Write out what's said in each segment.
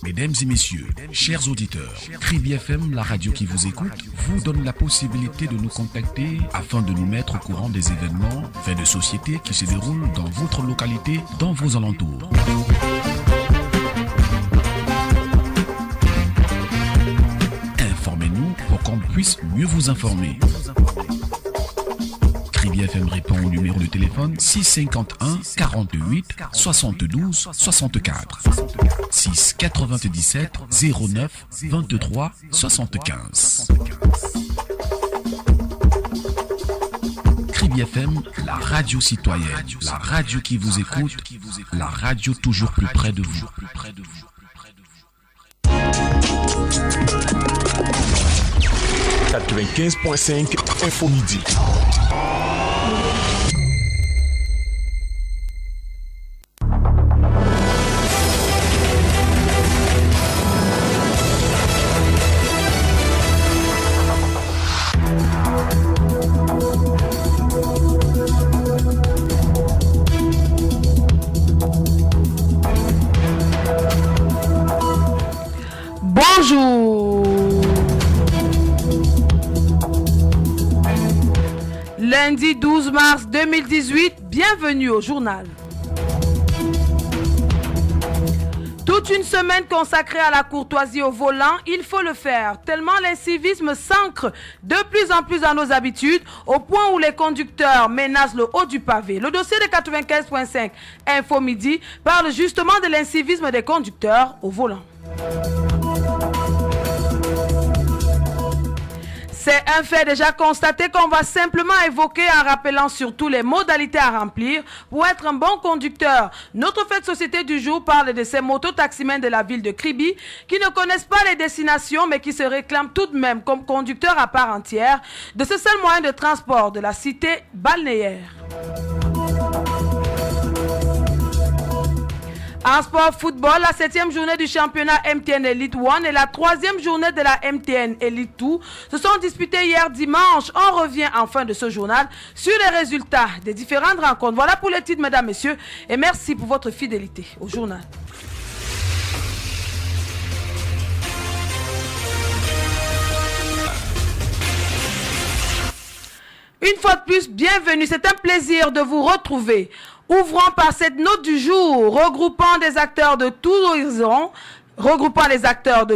Mesdames et messieurs, chers auditeurs, Kribi FM, la radio qui vous écoute, vous donne la possibilité de nous contacter afin de nous mettre au courant des événements, faits de société qui se déroulent dans votre localité, dans vos alentours. Informez-nous pour qu'on puisse mieux vous informer. Kribi FM répond au numéro de téléphone 651 48 72 64 6 97 09 23 75. Kribi FM, la radio citoyenne, la radio qui vous écoute, la radio toujours plus près de vous. 95.5 Info Midi. Lundi 12 mars 2018, bienvenue au journal. Toute une semaine consacrée à la courtoisie au volant, il faut le faire, tellement l'incivisme s'ancre de plus en plus dans nos habitudes, au point où les conducteurs menacent le haut du pavé. Le dossier de 95.5 Info Midi parle justement de l'incivisme des conducteurs au volant. C'est un fait déjà constaté qu'on va simplement évoquer en rappelant surtout les modalités à remplir pour être un bon conducteur. Notre fait de société du jour parle de ces mototaximens de la ville de Kribi qui ne connaissent pas les destinations mais qui se réclament tout de même comme conducteurs à part entière de ce seul moyen de transport de la cité balnéaire. En sport football, la 7e journée du championnat MTN Elite 1 et la 3e journée de la MTN Elite 2 se sont disputées hier dimanche. On revient en fin de ce journal sur les résultats des différentes rencontres. Voilà pour les titres, mesdames, messieurs, et merci pour votre fidélité au journal. Une fois de plus, bienvenue. C'est un plaisir de vous retrouver. Ouvrons par cette note du jour, regroupant les acteurs de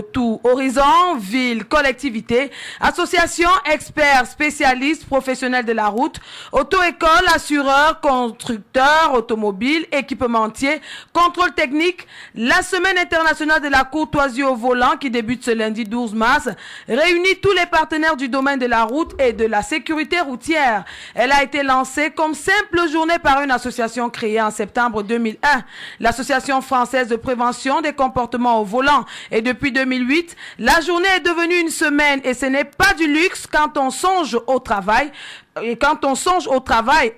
tout horizon, villes, collectivités, associations, experts, spécialistes, professionnels de la route, auto-écoles, assureurs, constructeurs, automobiles, équipementiers, contrôle technique. La semaine internationale de la courtoisie au volant qui débute ce lundi 12 mars réunit tous les partenaires du domaine de la route et de la sécurité routière. Elle a été lancée comme simple journée par une association créée en septembre 2001, l'Association française de prévention des comportements au volant. Et depuis 2008, la journée est devenue une semaine et ce n'est pas du luxe quand on songe au travail.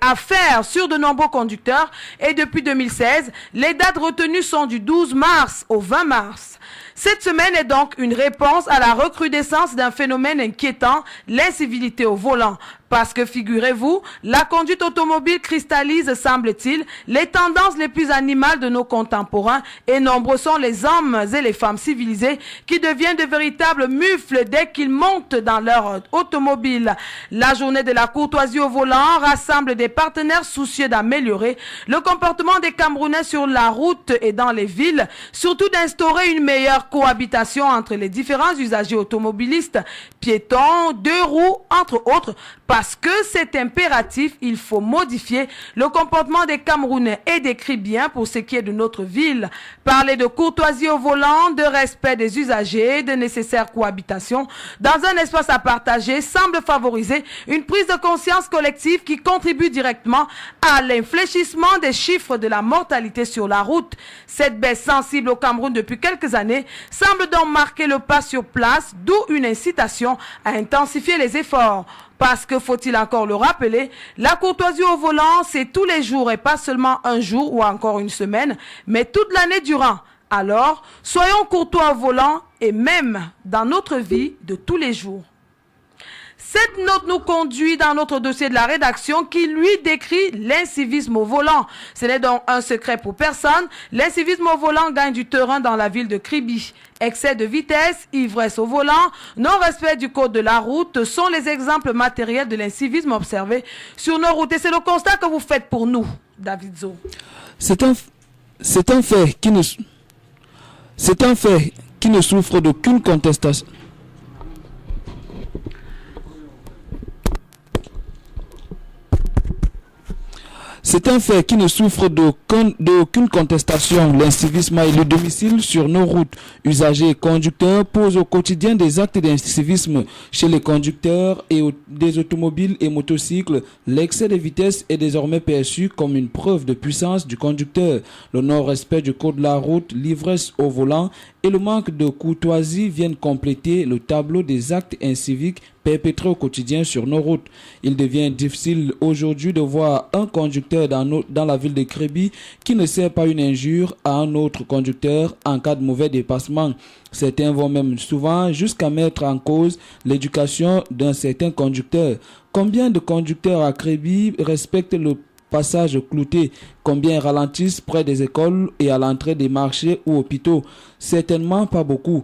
À faire sur de nombreux conducteurs. Et depuis 2016, les dates retenues sont du 12 mars au 20 mars. Cette semaine est donc une réponse à la recrudescence d'un phénomène inquiétant, l'incivilité au volant. Parce que, figurez-vous, la conduite automobile cristallise, semble-t-il, les tendances les plus animales de nos contemporains et nombreux sont les hommes et les femmes civilisés qui deviennent de véritables mufles dès qu'ils montent dans leur automobile. La journée de la courtoisie au volant rassemble des partenaires soucieux d'améliorer le comportement des Camerounais sur la route et dans les villes, surtout d'instaurer une meilleure cohabitation entre les différents usagers automobilistes, piétons, deux roues, entre autres. Parce que c'est impératif, il faut modifier le comportement des Camerounais et des Kribiens pour ce qui est de notre ville. Parler de courtoisie au volant, de respect des usagers, de nécessaire cohabitation dans un espace à partager semble favoriser une prise de conscience collective qui contribue directement à l'infléchissement des chiffres de la mortalité sur la route. Cette baisse sensible au Cameroun depuis quelques années semble donc marquer le pas sur place, d'où une incitation à intensifier les efforts. Parce que, faut-il encore le rappeler, la courtoisie au volant, c'est tous les jours et pas seulement un jour ou encore une semaine, mais toute l'année durant. Alors, soyons courtois au volant et même dans notre vie de tous les jours. Cette note nous conduit dans notre dossier de la rédaction qui lui décrit l'incivisme au volant. Ce n'est donc un secret pour personne. L'incivisme au volant gagne du terrain dans la ville de Kribi. Excès de vitesse, ivresse au volant, non-respect du code de la route sont les exemples matériels de l'incivisme observé sur nos routes. Et c'est le constat que vous faites pour nous, David Zo. C'est un fait qui ne souffre d'aucune contestation. C'est un fait qui ne souffre d'aucune contestation. L'incivisme et le domicile sur nos routes. Usagers et conducteurs posent au quotidien des actes d'incivisme chez les conducteurs et des automobiles et motocycles. L'excès de vitesse est désormais perçu comme une preuve de puissance du conducteur. Le non-respect du code de la route, l'ivresse au volant et le manque de courtoisie viennent compléter le tableau des actes inciviques perpétrés au quotidien sur nos routes. Il devient difficile aujourd'hui de voir un conducteur dans la ville de Kribi qui ne sert pas une injure à un autre conducteur en cas de mauvais dépassement. Certains vont même souvent jusqu'à mettre en cause l'éducation d'un certain conducteur. Combien de conducteurs à Kribi respectent le passage clouté? Combien ralentissent près des écoles et à l'entrée des marchés ou hôpitaux? Certainement pas beaucoup.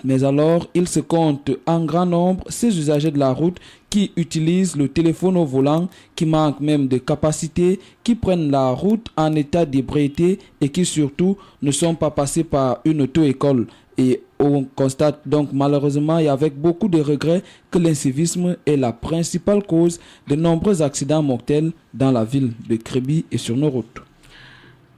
Mais alors, il se compte en grand nombre ces usagers de la route qui utilisent le téléphone au volant, qui manquent même de capacité, qui prennent la route en état d'ébriété et qui surtout ne sont pas passés par une auto-école. Et on constate donc malheureusement et avec beaucoup de regrets que l'incivisme est la principale cause de nombreux accidents mortels dans la ville de Kribi et sur nos routes.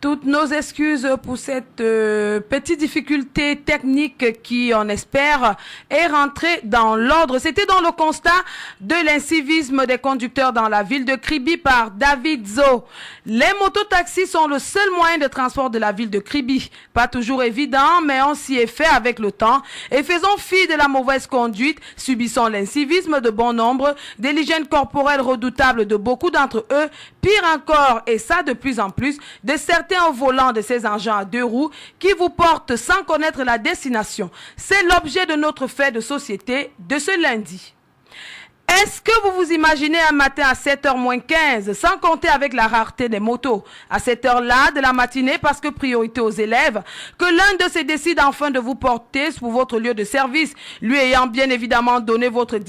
Toutes nos excuses pour cette petite difficulté technique qui, on espère, est rentrée dans l'ordre. C'était dans le constat de l'incivisme des conducteurs dans la ville de Kribi par David Zo. Les mototaxis sont le seul moyen de transport de la ville de Kribi. Pas toujours évident, mais on s'y est fait avec le temps. Et faisons fi de la mauvaise conduite, subissons l'incivisme de bon nombre, de l'hygiène corporelle redoutable de beaucoup d'entre eux, pire encore, et ça de plus en plus, de certains au volant de ces engins à deux roues qui vous portent sans connaître la destination. C'est l'objet de notre fait de société de ce lundi. Est-ce que vous vous imaginez un matin à 7h moins 15, sans compter avec la rareté des motos, à cette heure-là de la matinée, parce que priorité aux élèves, que l'un d'eux se décide enfin de vous porter pour votre lieu de service, lui ayant bien évidemment donné votre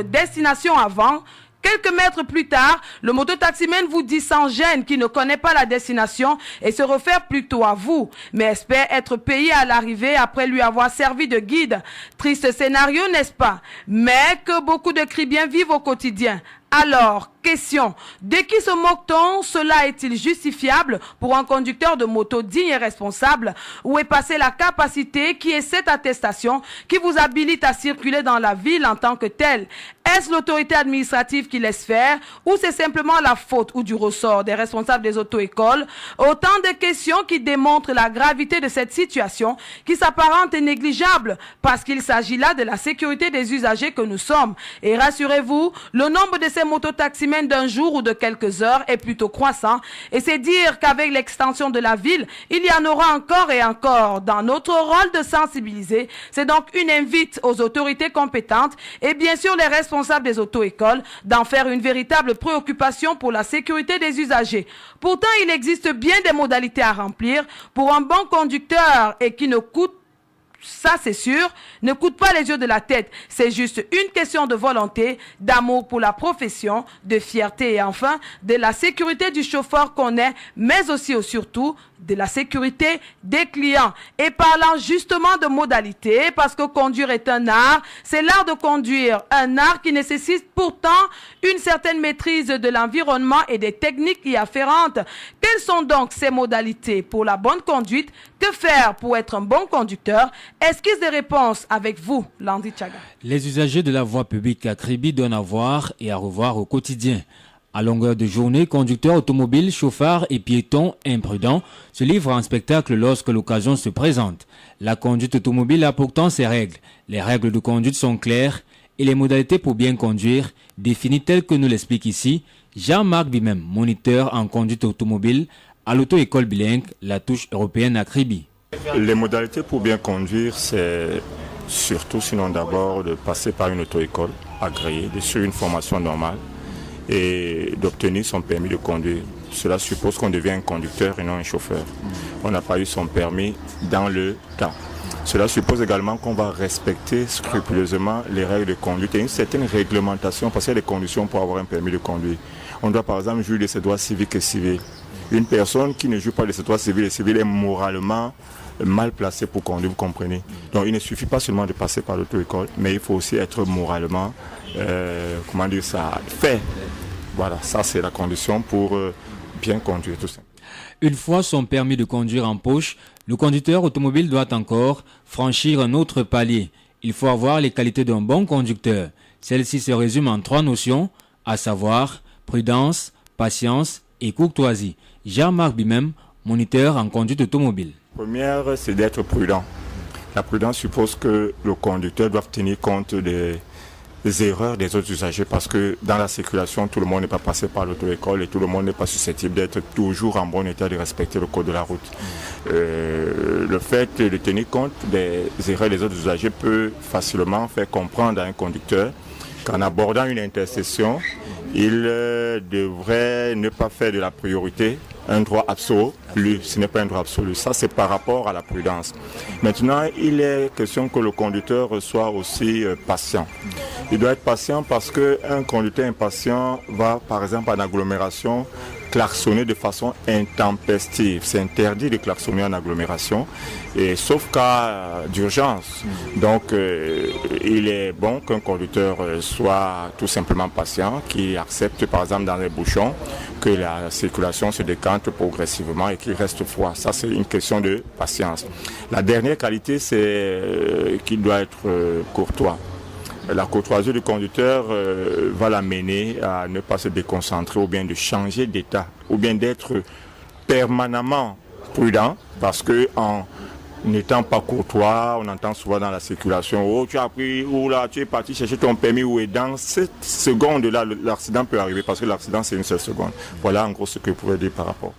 destination avant? Quelques mètres plus tard, le mototaximène vous dit sans gêne qu'il ne connaît pas la destination et se réfère plutôt à vous, mais espère être payé à l'arrivée après lui avoir servi de guide. Triste scénario, n'est-ce pas? Mais que beaucoup de Kribiens vivent au quotidien. Alors, question, de qui se moque-t-on? Cela est-il justifiable pour un conducteur de moto digne et responsable? Où est passée la capacité qui est cette attestation qui vous habilite à circuler dans la ville en tant que telle? Est-ce l'autorité administrative qui laisse faire ou c'est simplement la faute ou du ressort des responsables des auto-écoles? Autant de questions qui démontrent la gravité de cette situation qui s'apparente négligeable parce qu'il s'agit là de la sécurité des usagers que nous sommes. Et rassurez-vous, le nombre de ces mototaximènes d'un jour ou de quelques heures est plutôt croissant et c'est dire qu'avec l'extension de la ville, il y en aura encore et encore. Dans notre rôle de sensibiliser, c'est donc une invite aux autorités compétentes et bien sûr les responsables des auto-écoles d'en faire une véritable préoccupation pour la sécurité des usagers. Pourtant, il existe bien des modalités à remplir pour un bon conducteur et qui ne coûte, ça c'est sûr, ne coûte pas les yeux de la tête. C'est juste une question de volonté, d'amour pour la profession, de fierté et enfin de la sécurité du chauffeur qu'on est, mais aussi et surtout de la sécurité des clients. Et parlant justement de modalités, parce que conduire est un art, c'est l'art de conduire, un art qui nécessite pourtant une certaine maîtrise de l'environnement et des techniques y afférentes. Quelles sont donc ces modalités pour la bonne conduite? Que faire pour être un bon conducteur? Esquisse des réponses avec vous, Landy Tchaga. Les usagers de la voie publique à Kribi donnent à voir et à revoir au quotidien. À longueur de journée, conducteurs automobiles, chauffards et piétons imprudents se livrent en spectacle lorsque l'occasion se présente. La conduite automobile a pourtant ses règles. Les règles de conduite sont claires et les modalités pour bien conduire définies telles que nous l'explique ici Jean-Marc Bimem, moniteur en conduite automobile à l'auto-école bilingue La Touche Européenne à Kribi. Les modalités pour bien conduire, c'est surtout, sinon d'abord, de passer par une auto-école agréé, de suivre une formation normale et d'obtenir son permis de conduire. Cela suppose qu'on devient un conducteur et non un chauffeur. On n'a pas eu son permis dans le temps. Cela suppose également qu'on va respecter scrupuleusement les règles de conduite et une certaine réglementation parce qu'il y a des conditions pour avoir un permis de conduire. On doit par exemple jouir de ses droits civiques et civils. Une personne qui ne joue pas de ses droits civils et civils est moralement mal placée pour conduire, vous comprenez. Donc il ne suffit pas seulement de passer par l'auto-école, mais il faut aussi être moralement, fait. Voilà, ça c'est la condition pour bien conduire tout ça. Une fois son permis de conduire en poche, le conducteur automobile doit encore franchir un autre palier. Il faut avoir les qualités d'un bon conducteur. Celles-ci se résument en 3 notions, à savoir prudence, patience et courtoisie. Jean-Marc Bimem, moniteur en conduite automobile. Première, c'est d'être prudent. La prudence suppose que le conducteur doit tenir compte des erreurs des autres usagers parce que dans la circulation, tout le monde n'est pas passé par l'auto-école et tout le monde n'est pas susceptible d'être toujours en bon état de respecter le code de la route. Le fait de tenir compte des erreurs des autres usagers peut facilement faire comprendre à un conducteur qu'en abordant une intersection, il devrait ne pas faire de la priorité un droit absolu. Ce n'est pas un droit absolu. Ça, c'est par rapport à la prudence. Maintenant, il est question que le conducteur soit aussi patient. Il doit être patient parce qu'un conducteur impatient va, par exemple, en agglomération, klaxonner de façon intempestive. C'est interdit de klaxonner en agglomération, et sauf cas d'urgence. Donc, il est bon qu'un conducteur soit tout simplement patient, qu'il accepte, par exemple, dans les bouchons, que la circulation se décante progressivement et qu'il reste froid. Ça, c'est une question de patience. La dernière qualité, c'est qu'il doit être courtois. La courtoisie du conducteur va l'amener à ne pas se déconcentrer ou bien de changer d'état ou bien d'être permanemment prudent parce que en n'étant pas courtois, on entend souvent dans la circulation, oh tu as pris, ou là tu es parti chercher ton permis, ou est dans cette seconde-là, l'accident peut arriver parce que l'accident c'est une seule seconde. Voilà en gros ce que je pouvais dire par rapport.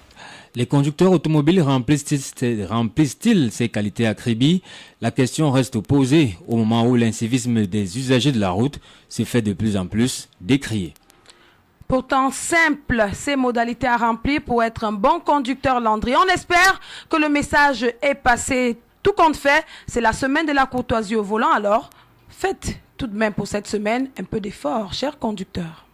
Les conducteurs automobiles remplissent-ils ces qualités à Kribi? La question reste posée au moment où l'incivisme des usagers de la route se fait de plus en plus décrier. Pourtant simple, ces modalités à remplir pour être un bon conducteur Landry. On espère que le message est passé. Tout compte fait, c'est la semaine de la courtoisie au volant. Alors, faites tout de même pour cette semaine un peu d'effort, chers conducteurs.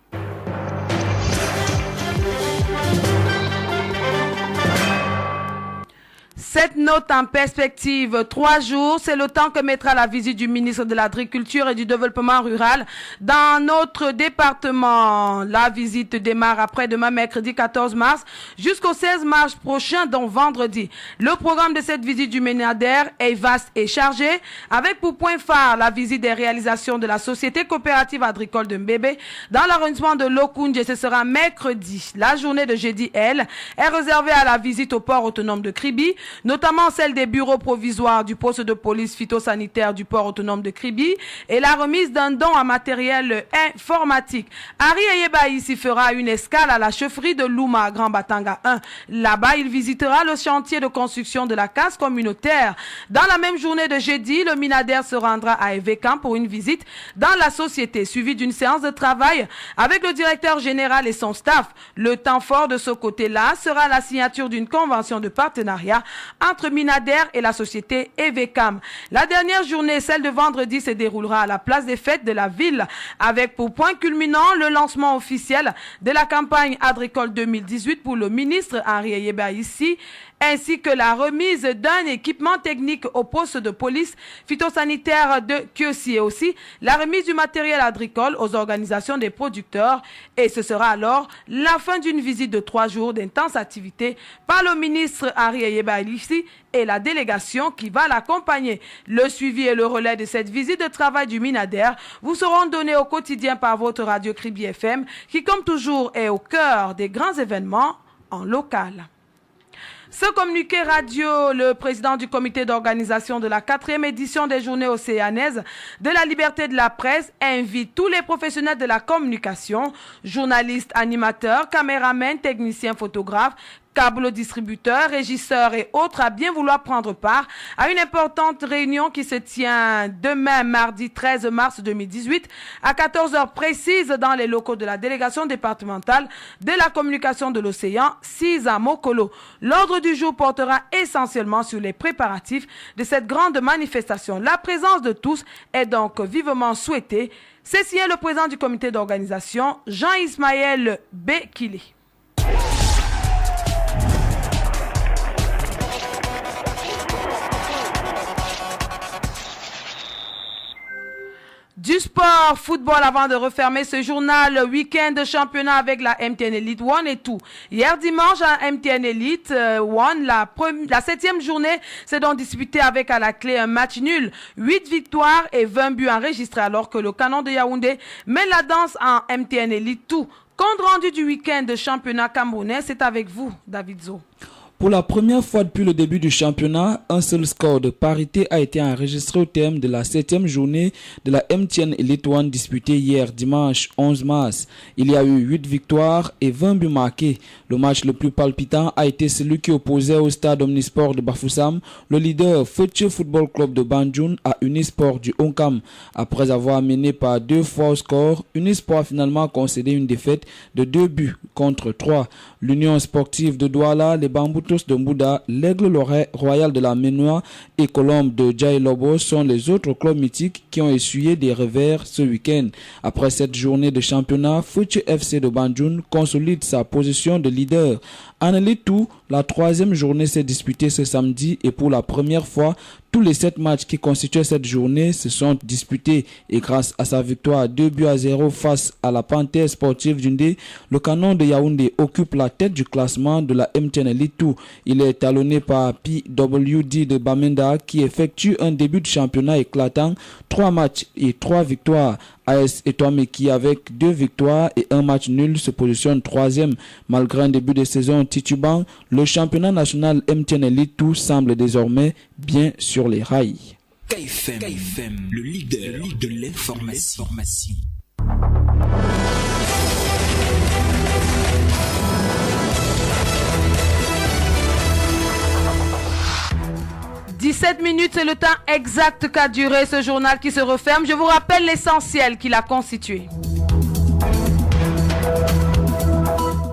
Cette note en perspective, 3 jours, c'est le temps que mettra la visite du ministre de l'Agriculture et du Développement rural dans notre département. La visite démarre après-demain, mercredi 14 mars, jusqu'au 16 mars prochain, donc vendredi. Le programme de cette visite du MENADER est vaste et chargé, avec pour point phare la visite des réalisations de la Société coopérative agricole de Mbébé dans l'arrondissement de Lokoundje. Ce sera mercredi. La journée de jeudi, elle, est réservée à la visite au port autonome de Kribi, notamment celle des bureaux provisoires du poste de police phytosanitaire du port autonome de Kribi et la remise d'un don en matériel informatique. Harry Ayeba ici fera une escale à la chefferie de Louma, Grand Batanga 1. Là-bas, il visitera le chantier de construction de la case communautaire. Dans la même journée de jeudi, le Minader se rendra à Evekam pour une visite dans la société, suivie d'une séance de travail avec le directeur général et son staff. Le temps fort de ce côté-là sera la signature d'une convention de partenariat entre Minader et la société Evekam. La dernière journée, celle de vendredi, se déroulera à la place des fêtes de la ville, avec pour point culminant le lancement officiel de la campagne agricole 2018 pour le ministre Henri Ayeba ici, ainsi que la remise d'un équipement technique au poste de police phytosanitaire de Kiosi et aussi la remise du matériel agricole aux organisations des producteurs. Et ce sera alors la fin d'une visite de 3 jours d'intense activité par le ministre Henri Ayeba ici et la délégation qui va l'accompagner. Le suivi et le relais de cette visite de travail du Minader vous seront donnés au quotidien par votre radio Kribi FM qui, comme toujours, est au cœur des grands événements en local. Ce communiqué radio, le président du comité d'organisation de la 4e édition des Journées océanaises de la liberté de la presse invite tous les professionnels de la communication, journalistes, animateurs, caméramens, techniciens, photographes, câbles, distributeurs, régisseurs et autres à bien vouloir prendre part à une importante réunion qui se tient demain, mardi 13 mars 2018, à 14h précises dans les locaux de la délégation départementale de la communication de l'océan, 6 à Mokolo. L'ordre du jour portera essentiellement sur les préparatifs de cette grande manifestation. La présence de tous est donc vivement souhaitée. C'est signé le président du comité d'organisation, Jean-Ismaël Bekili. Du sport, football avant de refermer ce journal, week-end de championnat avec la MTN Elite One et tout. Hier dimanche à MTN Elite One, la 7e journée s'est donc disputée avec à la clé un match nul. 8 victoires et 20 buts enregistrés alors que le Canon de Yaoundé met la danse en MTN Elite tout. Compte rendu du week-end de championnat camerounais, c'est avec vous, David Zo. Pour la première fois depuis le début du championnat, un seul score de parité a été enregistré au terme de la 7e journée de la MTN Elite One disputée hier dimanche 11 mars. Il y a eu 8 victoires et 20 buts marqués. Le match le plus palpitant a été celui qui opposait au stade Omnisport de Bafoussam le leader Future Football Club de Banjul à Unisport du Onkam. Après avoir mené par 2 fois au score, Unisport a finalement concédé une défaite de 2 buts contre 3. L'Union sportive de Douala, les Bamboutos de Mbouda, l'Aigle Royal de la Ménois et Colombe de Djaïlobo sont les autres clubs mythiques qui ont essuyé des revers ce week-end. Après cette journée de championnat, Future FC de Banjul consolide sa position de leader. En Elite 2, la 3e journée s'est disputée ce samedi et pour la première fois, tous les 7 matchs qui constituaient cette journée se sont disputés et grâce à sa victoire 2-0 face à la Panthère sportive d'Undé, le Canon de Yaoundé occupe la tête du classement de la MTN Elite 2. Il est talonné par PWD de Bamenda qui effectue un début de championnat éclatant, 3 matchs et 3 victoires. AS Etoile qui avec 2 victoires et 1 match nul se positionne 3e. Malgré un début de saison titubant, le championnat national MTN Elite 2 semble désormais bien sur les rails. KFM, le leader de l'information. 17 minutes, c'est le temps exact qu'a duré ce journal qui se referme. Je vous rappelle l'essentiel qui l'a constitué.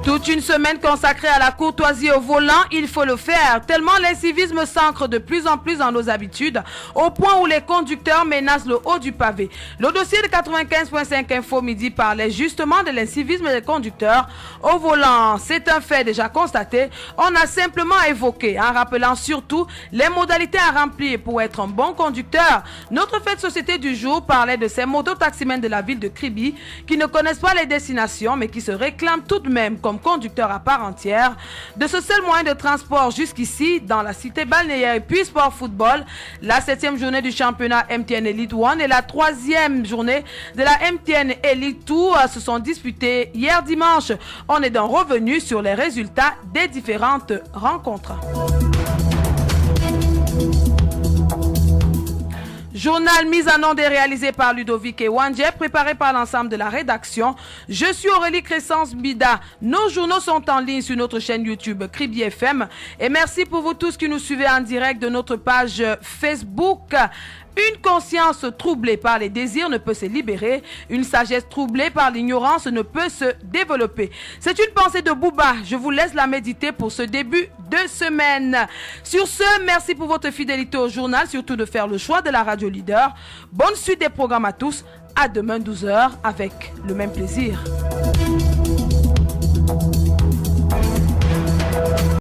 Toute une semaine consacrée à la courtoisie au volant, il faut le faire, tellement l'incivisme s'ancre de plus en plus dans nos habitudes, au point où les conducteurs menacent le haut du pavé. Le dossier de 95.5 Info Midi parlait justement de l'incivisme des conducteurs au volant. C'est un fait déjà constaté, on a simplement évoqué, en rappelant surtout les modalités à remplir pour être un bon conducteur. Notre fait de société du jour parlait de ces mototaximens de la ville de Kribi qui ne connaissent pas les destinations mais qui se réclament tout de même comme conducteur à part entière de ce seul moyen de transport jusqu'ici dans la cité balnéaire. Et puis sport football, la 7e journée du championnat MTN Elite One et la 3e journée de la MTN Elite 2 se sont disputées hier dimanche. On est donc revenu sur les résultats des différentes rencontres. Journal mise en onde et réalisé par Ludovic et Wandje, préparé par l'ensemble de la rédaction. Je suis Aurélie Crescence Bida. Nos journaux sont en ligne sur notre chaîne YouTube Kribi FM. Et merci pour vous tous qui nous suivez en direct de notre page Facebook. Une conscience troublée par les désirs ne peut se libérer. Une sagesse troublée par l'ignorance ne peut se développer. C'est une pensée de Bouba. Je vous laisse la méditer pour ce début de semaine. Sur ce, merci pour votre fidélité au journal, surtout de faire le choix de la radio leader. Bonne suite des programmes à tous. À demain 12h avec le même plaisir.